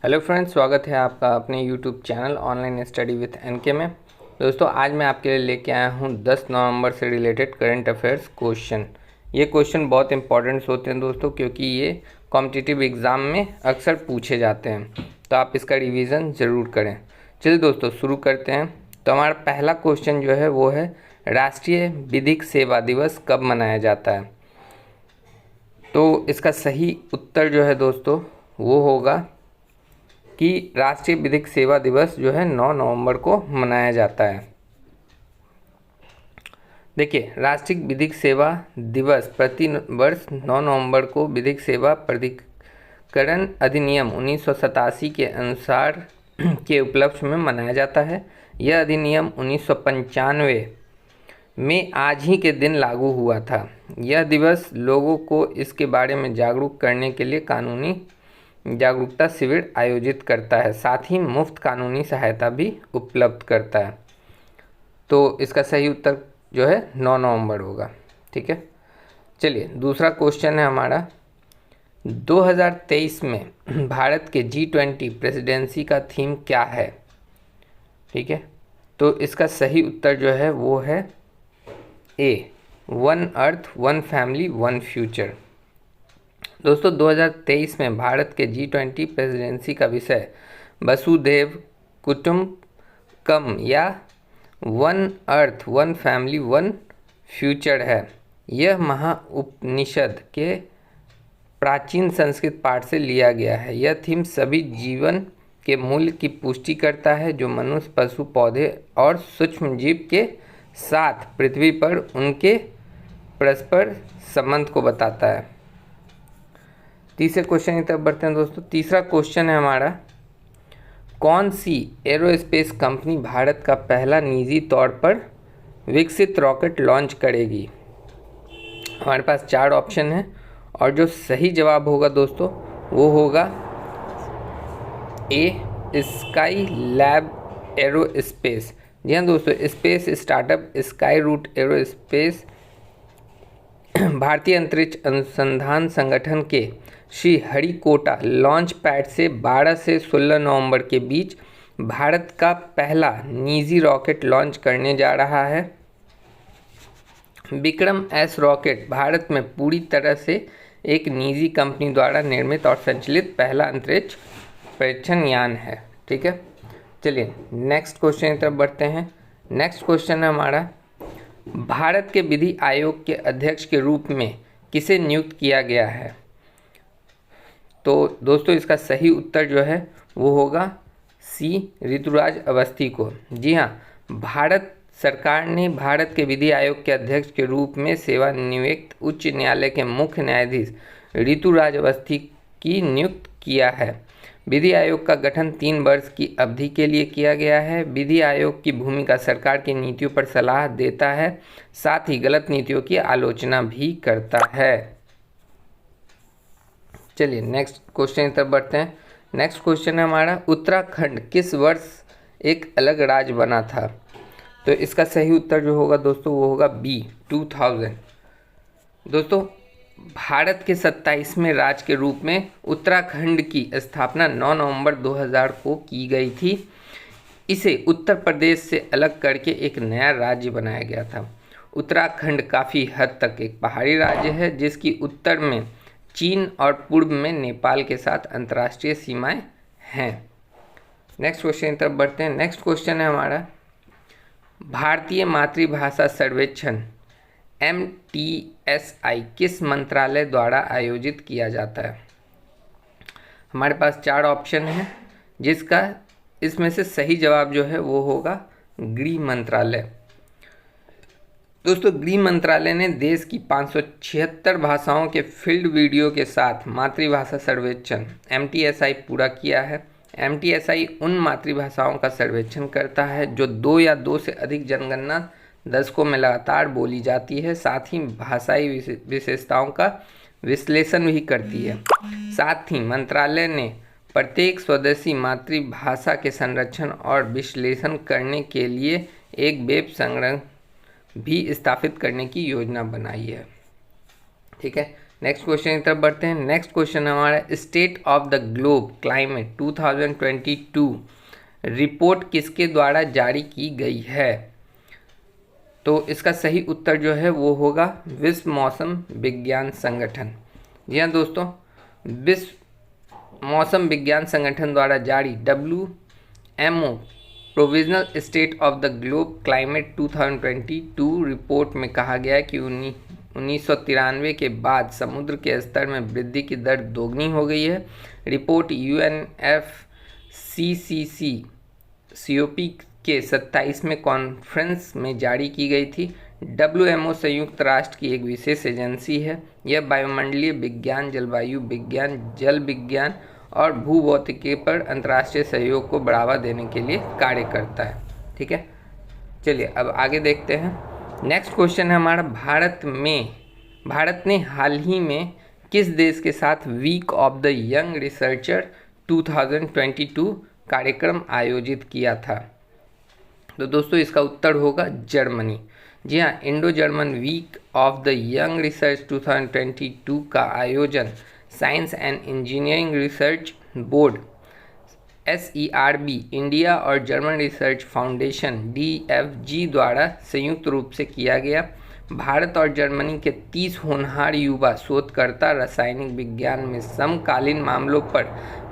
Hello friends, स्वागत है आपका अपने YouTube channel online study with NK में। दोस्तों, आज मैं आपके लिए लेके आया हूँ 10 नवंबर से रिलेटेड करंट अफेयर्स क्वेश्चन। ये क्वेश्चन बहुत इंपॉर्टेंट होते हैं दोस्तों, क्योंकि ये कॉम्पिटिटिव एग्ज़ाम में अक्सर पूछे जाते हैं, तो आप इसका रिवीजन ज़रूर करें। चलिए दोस्तों, शुरू करते हैं। तो हमारा पहला क्वेश्चन जो है वो है, राष्ट्रीय विधिक सेवा दिवस कब मनाया जाता है? तो इसका सही उत्तर जो है दोस्तों वो होगा कि राष्ट्रीय विधिक सेवा दिवस जो है 9 नवंबर को मनाया जाता है। देखिए, राष्ट्रीय विधिक सेवा दिवस प्रति वर्ष 9 नवंबर को विधिक सेवा प्राधिकरण अधिनियम 1987 के अनुसार के उपलक्ष्य में मनाया जाता है। यह अधिनियम 1995 में आज ही के दिन लागू हुआ था। यह दिवस लोगों को इसके बारे में जागरूक करने के लिए कानूनी जागरूकता शिविर आयोजित करता है, साथ ही मुफ्त कानूनी सहायता भी उपलब्ध करता है। तो इसका सही उत्तर जो है 9 नवंबर होगा। ठीक है, चलिए दूसरा क्वेश्चन है हमारा, 2023 में भारत के G20 प्रेसिडेंसी का थीम क्या है? ठीक है, तो इसका सही उत्तर जो है वो है ए, one earth one family one future. दोस्तों, 2023 में भारत के G20 प्रेसिडेंसी का विषय वसुधैव कुटुंबकम या one earth one family one future है। यह महाउपनिषद के प्राचीन संस्कृत पाठ से लिया गया है। यह थीम सभी जीवन के मूल्य की पुष्टि करता है, जो मनुष्य, पशु, पौधे और सूक्ष्म जीव के साथ पृथ्वी पर उनके परस्पर संबंध को बताता है। तीसरे क्वेश्चन की तरफ बढ़ते हैं दोस्तों। तीसरा क्वेश्चन है हमारा, कौन सी एरोस्पेस कंपनी भारत का पहला निजी तौर पर विकसित रॉकेट लॉन्च करेगी? हमारे पास 4 ऑप्शन हैं और जो सही जवाब होगा दोस्तों वो होगा ए, स्काई लैब एरोस्पेस। जी हाँ दोस्तों, space startup Skyroot Aerospace भारतीय अंतरिक्ष अनुसंधान संगठन के श्रीहरिकोटा लॉन्च पैड से 12 से 16 नवंबर के बीच भारत का पहला निजी रॉकेट लॉन्च करने जा रहा है। विक्रम एस रॉकेट भारत में पूरी तरह से एक निजी कंपनी द्वारा निर्मित और संचालित पहला अंतरिक्ष परीक्षण यान है। ठीक है, चलिए नेक्स्ट क्वेश्चन की तरफ बढ़ते हैं। नेक्स्ट क्वेश्चन है हमारा, भारत के विधि आयोग के अध्यक्ष के रूप में किसे नियुक्त किया गया है? तो दोस्तों, इसका सही उत्तर जो है वो होगा सी, ऋतुराज अवस्थी को। जी हाँ, भारत सरकार ने भारत के विधि आयोग के अध्यक्ष के रूप में सेवानिवृत्त उच्च न्यायालय के मुख्य न्यायाधीश ऋतुराज अवस्थी की नियुक्त किया है। विधि आयोग का गठन 3 वर्ष की अवधि के लिए किया गया है। विधि आयोग की भूमिका सरकार की नीतियों पर सलाह देता है, साथ ही गलत नीतियों की आलोचना भी करता है। चलिए नेक्स्ट क्वेश्चन की तरफ बढ़ते हैं। नेक्स्ट क्वेश्चन है हमारा, उत्तराखंड किस वर्ष एक अलग राज्य बना था? तो इसका सही उत्तर जो होगा दोस्तों वो होगा बी, 2000। दोस्तों, भारत के 27वें राज्य के रूप में उत्तराखंड की स्थापना 9 नवंबर 2000 को की गई थी। इसे उत्तर प्रदेश से अलग करके एक नया राज्य बनाया गया था। उत्तराखंड काफ़ी हद तक एक पहाड़ी राज्य है, जिसकी उत्तर में चीन और पूर्व में नेपाल के साथ अंतर्राष्ट्रीय सीमाएं हैं। नेक्स्ट क्वेश्चन की तरफ बढ़ते हैं। नेक्स्ट क्वेश्चन है हमारा, भारतीय मातृभाषा सर्वेक्षण MTSI किस मंत्रालय द्वारा आयोजित किया जाता है? हमारे पास 4 ऑप्शन हैं, जिसका इसमें से सही जवाब जो है वो होगा गृह मंत्रालय। दोस्तों, गृह मंत्रालय ने देश की 576 भाषाओं के फील्ड वीडियो के साथ मातृभाषा सर्वेक्षण MTSI पूरा किया है। MTSI उन मातृभाषाओं का सर्वेक्षण करता है जो 2 या 2 से अधिक जनगणना दशकों में लगातार बोली जाती है, साथ ही भाषाई विशेषताओं का विश्लेषण भी करती है। साथ ही मंत्रालय ने प्रत्येक स्वदेशी मातृभाषा के संरक्षण और विश्लेषण करने के लिए एक वेब संग्रह भी स्थापित करने की योजना बनाई है। ठीक है, नेक्स्ट क्वेश्चन की तरफ बढ़ते हैं। नेक्स्ट क्वेश्चन हमारा state of the globe climate 2022 report किसके द्वारा जारी की गई है? तो इसका सही उत्तर जो है वो होगा विश्व मौसम विज्ञान संगठन। जी हाँ दोस्तों, विश्व मौसम विज्ञान संगठन द्वारा जारी WMO provisional state of the globe climate 2022 report में कहा गया है कि 1993 के बाद समुद्र के स्तर में वृद्धि की दर दोगुनी हो गई है। रिपोर्ट UNFCCC COP के 27वें कॉन्फ्रेंस में जारी की गई थी। WMO संयुक्त राष्ट्र की एक विशेष एजेंसी है। यह वायुमंडलीय विज्ञान, जलवायु विज्ञान, जल विज्ञान और भूभौतिकी पर अंतर्राष्ट्रीय सहयोग को बढ़ावा देने के लिए कार्य करता है। ठीक है, चलिए अब आगे देखते हैं। नेक्स्ट क्वेश्चन है हमारा, भारत ने हाल ही में किस देश के साथ week of the young researcher 2022 कार्यक्रम आयोजित किया था? तो दोस्तों इसका उत्तर होगा जर्मनी। जी हाँ, Indo German week of the young research 2022 का आयोजन Science and Engineering Research Board SERB India और जर्मन रिसर्च फाउंडेशन DFG द्वारा संयुक्त रूप से किया गया। भारत और जर्मनी के 30 होनहार युवा शोधकर्ता रासायनिक विज्ञान में समकालीन मामलों पर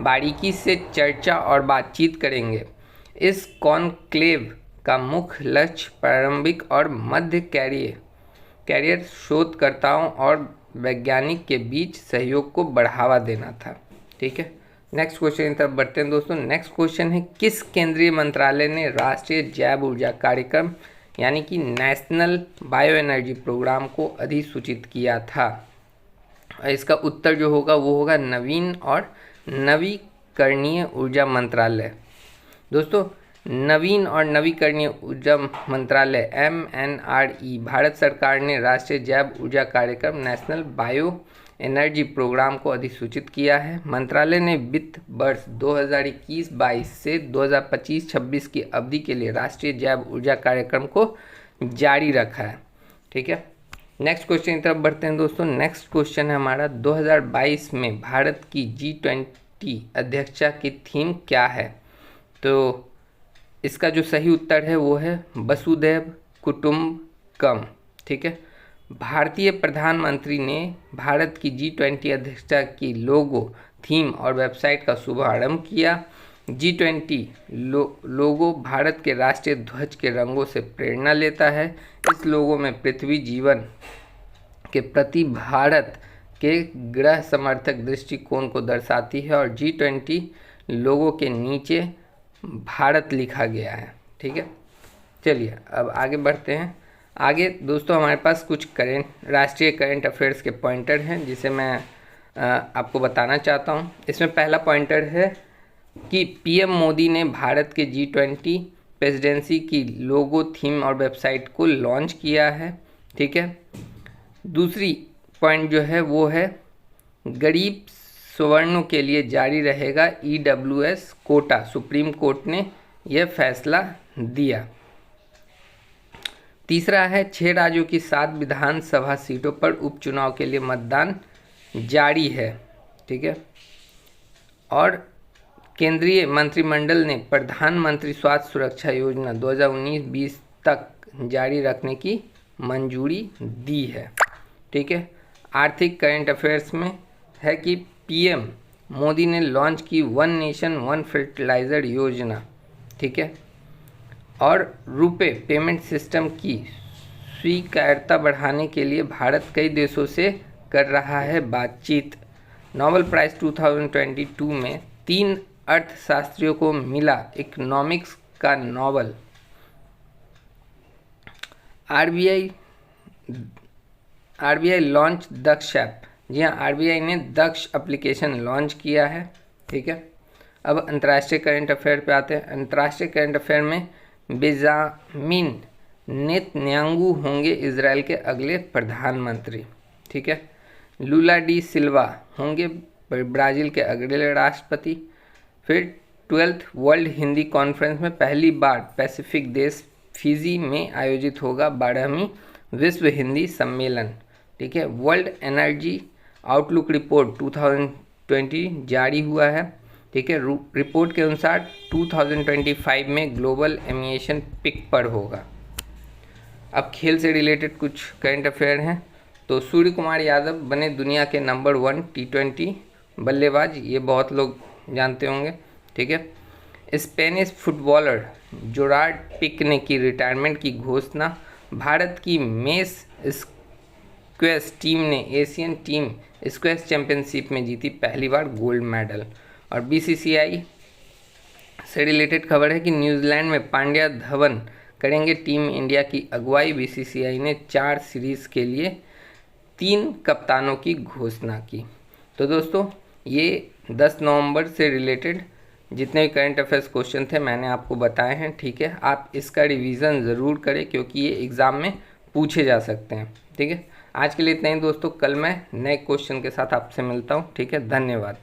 बारीकी से चर्चा और बातचीत करेंगे। इस कॉन्क्लेव का मुख्य लक्ष्य प्रारंभिक और मध्य कैरियर शोधकर्ताओं और वैज्ञानिक के बीच सहयोग को बढ़ावा देना था। ठीक है, नेक्स्ट क्वेश्चन की तरफ बढ़ते हैं दोस्तों। नेक्स्ट क्वेश्चन है, किस केंद्रीय मंत्रालय ने राष्ट्रीय जैव ऊर्जा कार्यक्रम यानी कि नेशनल बायो एनर्जी प्रोग्राम को अधिसूचित किया था? इसका उत्तर जो होगा वो होगा नवीन और नवीकरणीय ऊर्जा मंत्रालय। दोस्तों नवीन और नवीकरणीय ऊर्जा मंत्रालय MNRE भारत सरकार ने राष्ट्रीय जैव ऊर्जा कार्यक्रम नेशनल बायो एनर्जी प्रोग्राम को अधिसूचित किया है। मंत्रालय ने वित्त वर्ष 2021-22 से 2025-26 की अवधि के लिए राष्ट्रीय जैव ऊर्जा कार्यक्रम को जारी रखा है। ठीक है, नेक्स्ट क्वेश्चन की तरफ बढ़ते हैं दोस्तों। नेक्स्ट क्वेश्चन है हमारा, 2022 में भारत की G20 अध्यक्षता की थीम क्या है? तो इसका जो सही उत्तर है वो है वसुधैव कुटुंबकम। ठीक है, भारतीय प्रधानमंत्री ने भारत की G20 अध्यक्षता की लोगो, थीम और वेबसाइट का शुभारंभ किया। G20 लोगो भारत के राष्ट्रीय ध्वज के रंगों से प्रेरणा लेता है। इस लोगो में पृथ्वी जीवन के प्रति भारत के गृह समर्थक दृष्टिकोण को दर्शाती है और G20 लोगो के नीचे भारत लिखा गया है। ठीक है, चलिए अब आगे बढ़ते हैं। आगे दोस्तों हमारे पास कुछ राष्ट्रीय करंट अफेयर्स के पॉइंटर हैं जिसे मैं आपको बताना चाहता हूं। इसमें पहला पॉइंटर है कि PM मोदी ने भारत के G20 प्रेसिडेंसी की लोगो, थीम और वेबसाइट को लॉन्च किया है। ठीक है, दूसरी पॉइंट जो है वो है गरीब सवर्णों के लिए जारी रहेगा EWS कोटा, सुप्रीम कोर्ट ने यह फैसला दिया। तीसरा है 6 राज्यों की 7 विधानसभा सीटों पर उपचुनाव के लिए मतदान जारी है। ठीक है, और केंद्रीय मंत्रिमंडल ने प्रधानमंत्री स्वास्थ्य सुरक्षा योजना 2019-20 तक जारी रखने की मंजूरी दी है। ठीक है, आर्थिक करंट अफेयर्स में है कि PM मोदी ने लॉन्च की वन नेशन वन फर्टिलाइज़र योजना। ठीक है, और रुपे पेमेंट सिस्टम की स्वीकार्यता बढ़ाने के लिए भारत कई देशों से कर रहा है बातचीत। नोबेल प्राइज़ 2022 में 3 अर्थशास्त्रियों को मिला इकोनॉमिक्स का नोबेल। RBI लॉन्च दक्ष ऐप। जी हाँ, RBI ने दक्ष एप्लीकेशन लॉन्च किया है। ठीक है, अब अंतर्राष्ट्रीय करंट अफेयर पे आते हैं। अंतर्राष्ट्रीय करंट अफेयर में बेंजामिन नेतन्याहू होंगे इजराइल के अगले प्रधानमंत्री। ठीक है, लूला डी सिल्वा होंगे ब्राज़ील के अगले राष्ट्रपति। फिर 12th वर्ल्ड हिंदी कॉन्फ्रेंस में पहली बार पैसिफिक देश फिजी में आयोजित होगा 12वीं विश्व हिंदी सम्मेलन। ठीक है, वर्ल्ड एनर्जी आउटलुक रिपोर्ट 2020 जारी हुआ है। ठीक है, रिपोर्ट के अनुसार 2025 में ग्लोबल एविएशन पिक पर होगा। अब खेल से रिलेटेड कुछ करंट अफेयर हैं। तो सूर्य कुमार यादव बने दुनिया के नंबर 1 T20 बल्लेबाज, ये बहुत लोग जानते होंगे। ठीक है, स्पेनिश फुटबॉलर जोरार्ड पिक ने की रिटायरमेंट की घोषणा। भारत की मेस स्क्वैश टीम ने एशियन टीम स्क्वैश चैंपियनशिप में जीती पहली बार गोल्ड मेडल। और BCCI से रिलेटेड खबर है कि न्यूजीलैंड में पांड्या धवन करेंगे टीम इंडिया की अगुवाई। BCCI ने 4 सीरीज़ के लिए 3 कप्तानों की घोषणा की। तो दोस्तों, ये 10 नवंबर से रिलेटेड जितने भी करंट अफेयर्स क्वेश्चन थे मैंने आपको बताए हैं। ठीक है, आप इसका रिवीजन ज़रूर करें क्योंकि ये एग्ज़ाम में पूछे जा सकते हैं। ठीक है, आज के लिए इतना ही दोस्तों, कल मैं नए क्वेश्चन के साथ आपसे मिलता हूँ। ठीक है, धन्यवाद।